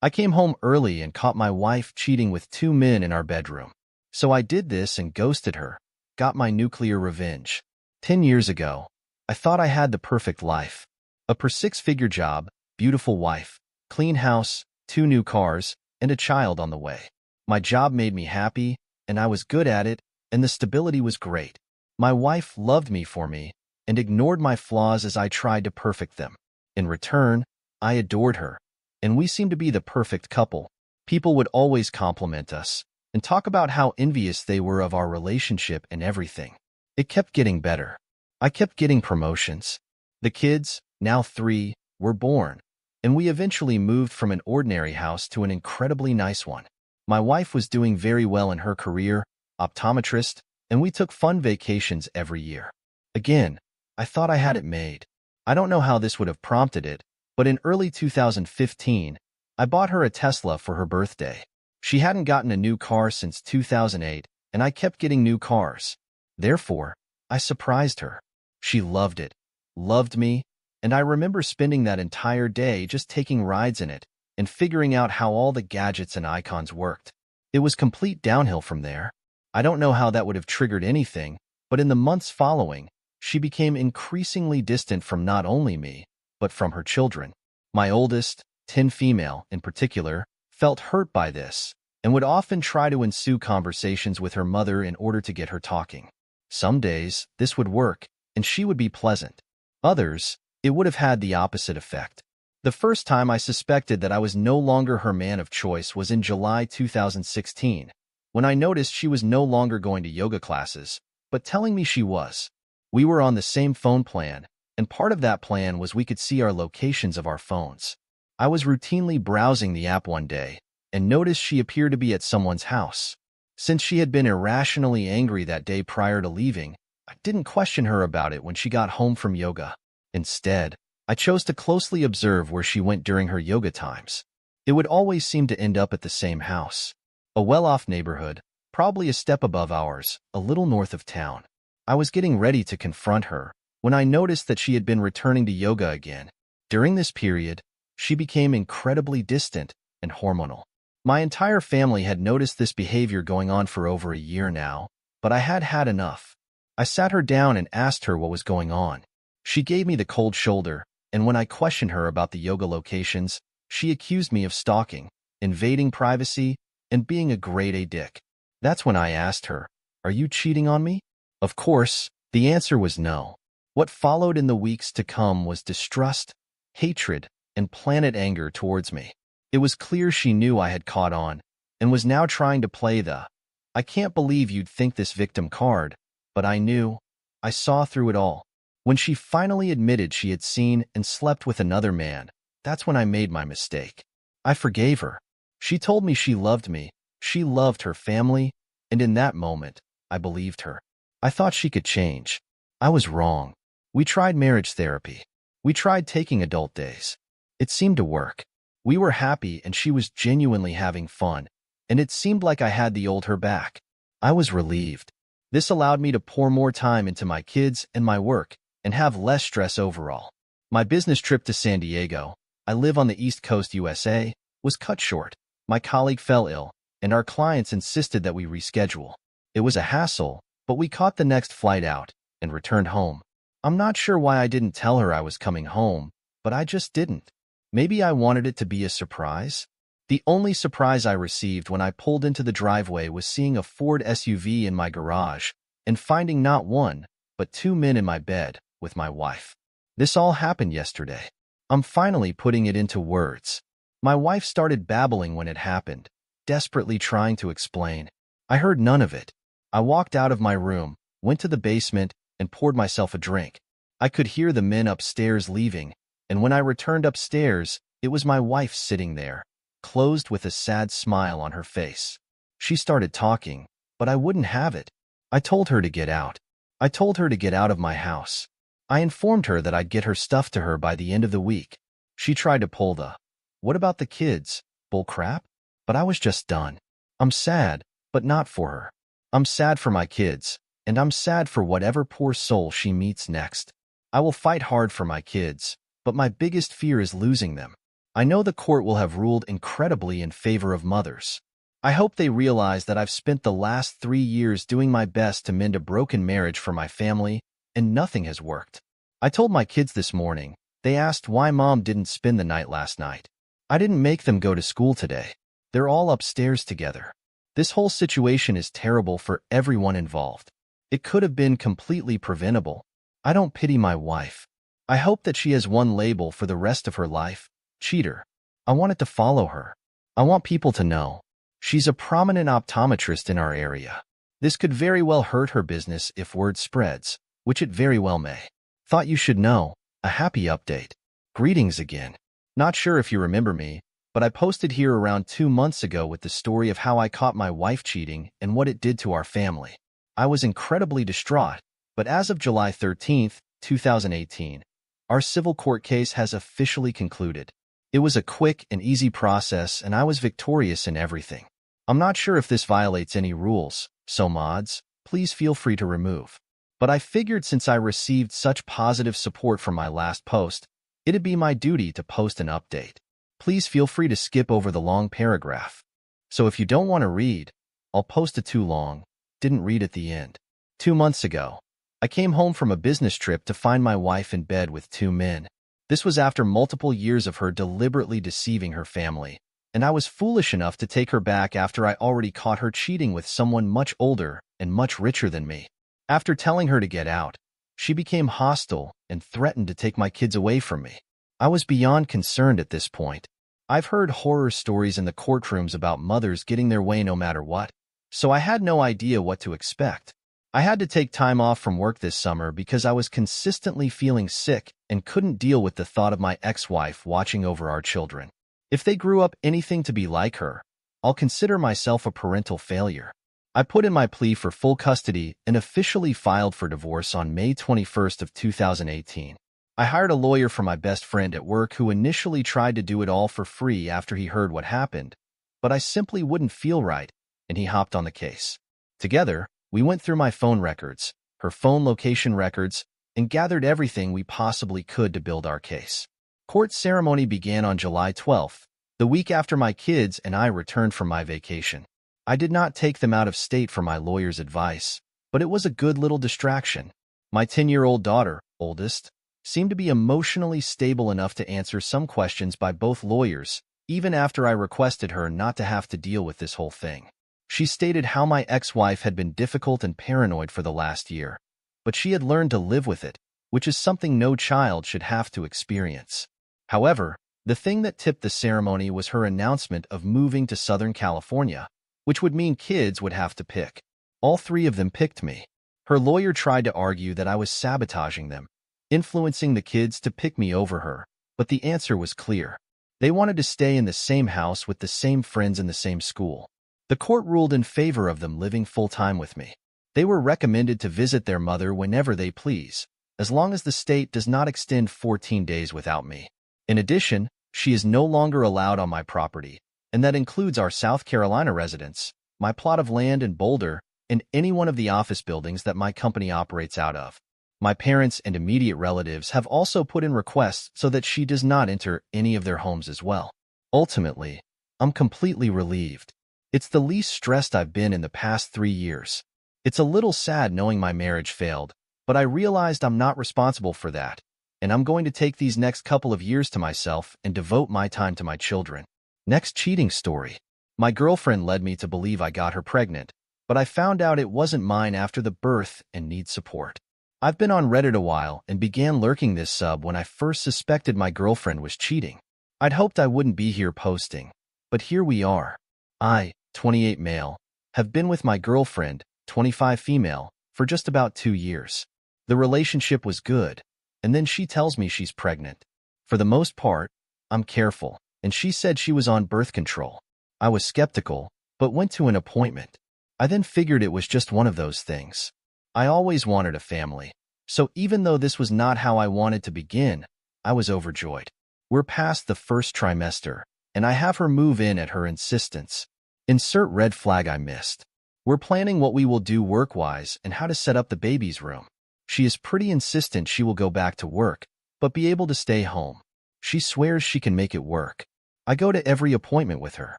I came home early and caught my wife cheating with two men in our bedroom. So I did this and ghosted her, got my nuclear revenge. 10 years ago, I thought I had the perfect life. A per six-figure job, beautiful wife, clean house, 2 new cars, and a child on the way. My job made me happy, and I was good at it, and the stability was great. My wife loved me for me and ignored my flaws as I tried to perfect them. In return, I adored her, and we seemed to be the perfect couple. People would always compliment us and talk about how envious they were of our relationship and everything. It kept getting better. I kept getting promotions. The kids, now 3, were born, and we eventually moved from an ordinary house to an incredibly nice one. My wife was doing very well in her career, optometrist, and we took fun vacations every year. Again, I thought I had it made. I don't know how this would have prompted it, but in early 2015, I bought her a Tesla for her birthday. She hadn't gotten a new car since 2008, and I kept getting new cars. Therefore, I surprised her. She loved it, loved me, and I remember spending that entire day just taking rides in it and figuring out how all the gadgets and icons worked. It was complete downhill from there. I don't know how that would have triggered anything, but in the months following, she became increasingly distant from not only me, but from her children. My oldest, 10 female in particular, felt hurt by this and would often try to ensue conversations with her mother in order to get her talking. Some days, this would work, and she would be pleasant. Others, it would have had the opposite effect. The first time I suspected that I was no longer her man of choice was in July 2016, when I noticed she was no longer going to yoga classes, but telling me she was. We were on the same phone plan, and part of that plan was we could see our locations of our phones. I was routinely browsing the app one day and noticed she appeared to be at someone's house. Since she had been irrationally angry that day prior to leaving, I didn't question her about it when she got home from yoga. Instead, I chose to closely observe where she went during her yoga times. It would always seem to end up at the same house. A well-off neighborhood, probably a step above ours, a little north of town. I was getting ready to confront her when I noticed that she had been returning to yoga again. During this period, she became incredibly distant and hormonal. My entire family had noticed this behavior going on for over a year now, but I had had enough. I sat her down and asked her what was going on. She gave me the cold shoulder, and when I questioned her about the yoga locations, she accused me of stalking, invading privacy, and being a grade A dick. That's when I asked her, "Are you cheating on me?" Of course, the answer was no. What followed in the weeks to come was distrust, hatred, and planet anger towards me. It was clear she knew I had caught on and was now trying to play the "I can't believe you'd think this" victim card, but I knew. I saw through it all. When she finally admitted she had seen and slept with another man, that's when I made my mistake. I forgave her. She told me she loved me, she loved her family, and in that moment, I believed her. I thought she could change. I was wrong. We tried marriage therapy. We tried taking adult days. It seemed to work. We were happy and she was genuinely having fun, and it seemed like I had the old her back. I was relieved. This allowed me to pour more time into my kids and my work and have less stress overall. My business trip to San Diego, I live on the East Coast USA, was cut short. My colleague fell ill, and our clients insisted that we reschedule. It was a hassle, but we caught the next flight out and returned home. I'm not sure why I didn't tell her I was coming home, but I just didn't. Maybe I wanted it to be a surprise? The only surprise I received when I pulled into the driveway was seeing a Ford SUV in my garage and finding not one, but 2 men in my bed with my wife. This all happened yesterday. I'm finally putting it into words. My wife started babbling when it happened, desperately trying to explain. I heard none of it. I walked out of my room, went to the basement, and poured myself a drink. I could hear the men upstairs leaving, and when I returned upstairs, it was my wife sitting there, closed with a sad smile on her face. She started talking, but I wouldn't have it. I told her to get out. I told her to get out of my house. I informed her that I'd get her stuff to her by the end of the week. She tried to pull the "what about the kids" bull crap, but I was just done. I'm sad, but not for her. I'm sad for my kids, and I'm sad for whatever poor soul she meets next. I will fight hard for my kids, but my biggest fear is losing them. I know the court will have ruled incredibly in favor of mothers. I hope they realize that I've spent the last 3 years doing my best to mend a broken marriage for my family, and nothing has worked. I told my kids this morning. They asked why Mom didn't spend the night last night. I didn't make them go to school today. They're all upstairs together. This whole situation is terrible for everyone involved. It could have been completely preventable. I don't pity my wife. I hope that she has one label for the rest of her life: cheater. I want it to follow her. I want people to know. She's a prominent optometrist in our area. This could very well hurt her business if word spreads, which it very well may. Thought you should know. A happy update. Greetings again. Not sure if you remember me, but I posted here around 2 months ago with the story of how I caught my wife cheating and what it did to our family. I was incredibly distraught, but as of July 13th, 2018, our civil court case has officially concluded. It was a quick and easy process, and I was victorious in everything. I'm not sure if this violates any rules, so mods, please feel free to remove. But I figured since I received such positive support from my last post, it'd be my duty to post an update. Please feel free to skip over the long paragraph. So if you don't want to read, I'll post it too long. Didn't read at the end. 2 months ago, I came home from a business trip to find my wife in bed with 2 men. This was after multiple years of her deliberately deceiving her family, and I was foolish enough to take her back after I already caught her cheating with someone much older and much richer than me. After telling her to get out, she became hostile and threatened to take my kids away from me. I was beyond concerned at this point. I've heard horror stories in the courtrooms about mothers getting their way no matter what, so I had no idea what to expect. I had to take time off from work this summer because I was consistently feeling sick and couldn't deal with the thought of my ex-wife watching over our children. If they grew up anything to be like her, I'll consider myself a parental failure. I put in my plea for full custody and officially filed for divorce on May 21st of 2018. I hired a lawyer for my best friend at work who initially tried to do it all for free after he heard what happened, but I simply wouldn't feel right, and he hopped on the case. Together, we went through my phone records, her phone location records, and gathered everything we possibly could to build our case. Court ceremony began on July 12th, the week after my kids and I returned from my vacation. I did not take them out of state for my lawyer's advice, but it was a good little distraction. My 10-year-old daughter, oldest, seemed to be emotionally stable enough to answer some questions by both lawyers, even after I requested her not to have to deal with this whole thing. She stated how my ex-wife had been difficult and paranoid for the last year, but she had learned to live with it, which is something no child should have to experience. However, the thing that tipped the ceremony was her announcement of moving to Southern California, which would mean kids would have to pick. All 3 of them picked me. Her lawyer tried to argue that I was sabotaging them, influencing the kids to pick me over her, but the answer was clear. They wanted to stay in the same house with the same friends in the same school. The court ruled in favor of them living full-time with me. They were recommended to visit their mother whenever they please, as long as the state does not extend 14 days without me. In addition, she is no longer allowed on my property, and that includes our South Carolina residence, my plot of land in Boulder, and any one of the office buildings that my company operates out of. My parents and immediate relatives have also put in requests so that she does not enter any of their homes as well. Ultimately, I'm completely relieved. It's the least stressed I've been in the past 3 years. It's a little sad knowing my marriage failed, but I realized I'm not responsible for that, and I'm going to take these next couple of years to myself and devote my time to my children. Next cheating story. My girlfriend led me to believe I got her pregnant, but I found out it wasn't mine after the birth and need support. I've been on Reddit a while and began lurking this sub when I first suspected my girlfriend was cheating. I'd hoped I wouldn't be here posting, but here we are. I, 28 male, have been with my girlfriend, 25 female, for just about 2 years. The relationship was good, and then she tells me she's pregnant. For the most part, I'm careful, and she said she was on birth control. I was skeptical, but went to an appointment. I then figured it was just one of those things. I always wanted a family, so even though this was not how I wanted to begin, I was overjoyed. We're past the first trimester, and I have her move in at her insistence. Insert red flag I missed. We're planning what we will do work-wise and how to set up the baby's room. She is pretty insistent she will go back to work, but be able to stay home. She swears she can make it work. I go to every appointment with her.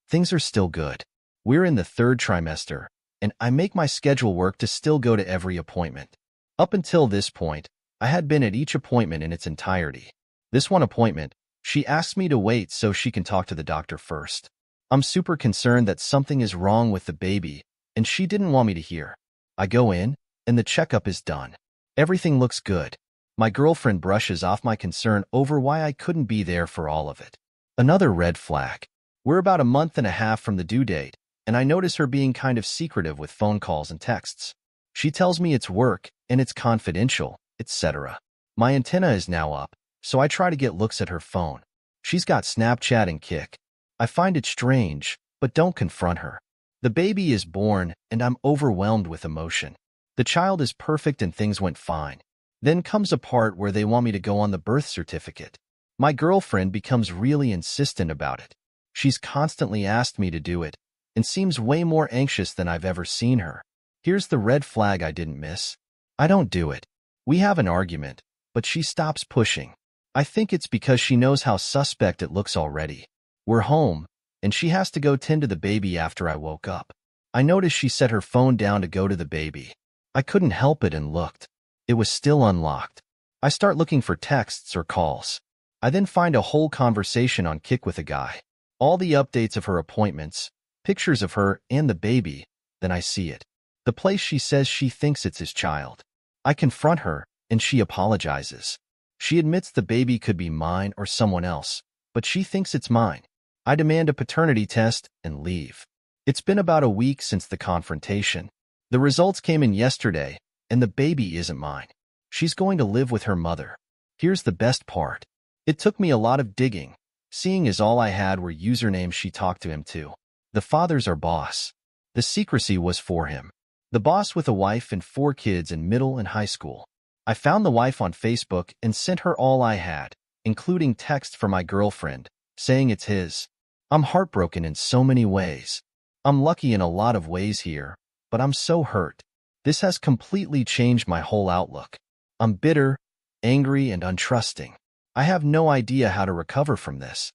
Things are still good. We're in the third trimester, and I make my schedule work to still go to every appointment. Up until this point, I had been at each appointment in its entirety. This one appointment, she asked me to wait so she can talk to the doctor first. I'm super concerned that something is wrong with the baby, and she didn't want me to hear. I go in, and the checkup is done. Everything looks good. My girlfriend brushes off my concern over why I couldn't be there for all of it. Another red flag. We're about a month and a half from the due date, and I notice her being kind of secretive with phone calls and texts. She tells me it's work, and it's confidential, etc. My antenna is now up, so I try to get looks at her phone. She's got Snapchat and Kik. I find it strange, but don't confront her. The baby is born, and I'm overwhelmed with emotion. The child is perfect and things went fine. Then comes a part where they want me to go on the birth certificate. My girlfriend becomes really insistent about it. She's constantly asked me to do it, and seems way more anxious than I've ever seen her. Here's the red flag I didn't miss. I don't do it. We have an argument, but she stops pushing. I think it's because she knows how suspect it looks already. We're home, and she has to go tend to the baby after I woke up. I noticed she set her phone down to go to the baby. I couldn't help it and looked. It was still unlocked. I start looking for texts or calls. I then find a whole conversation on Kik with a guy. All the updates of her appointments, pictures of her and the baby, then I see it. The place she says she thinks it's his child. I confront her, and she apologizes. She admits the baby could be mine or someone else, but she thinks it's mine. I demand a paternity test and leave. It's been about a week since the confrontation. The results came in yesterday, and the baby isn't mine. She's going to live with her mother. Here's the best part. It took me a lot of digging, seeing as all I had were usernames she talked to him to. The father's our boss. The secrecy was for him. The boss with a wife and 4 kids in middle and high school. I found the wife on Facebook and sent her all I had, including text from my girlfriend, saying it's his. I'm heartbroken in so many ways. I'm lucky in a lot of ways here, but I'm so hurt. This has completely changed my whole outlook. I'm bitter, angry, and untrusting. I have no idea how to recover from this.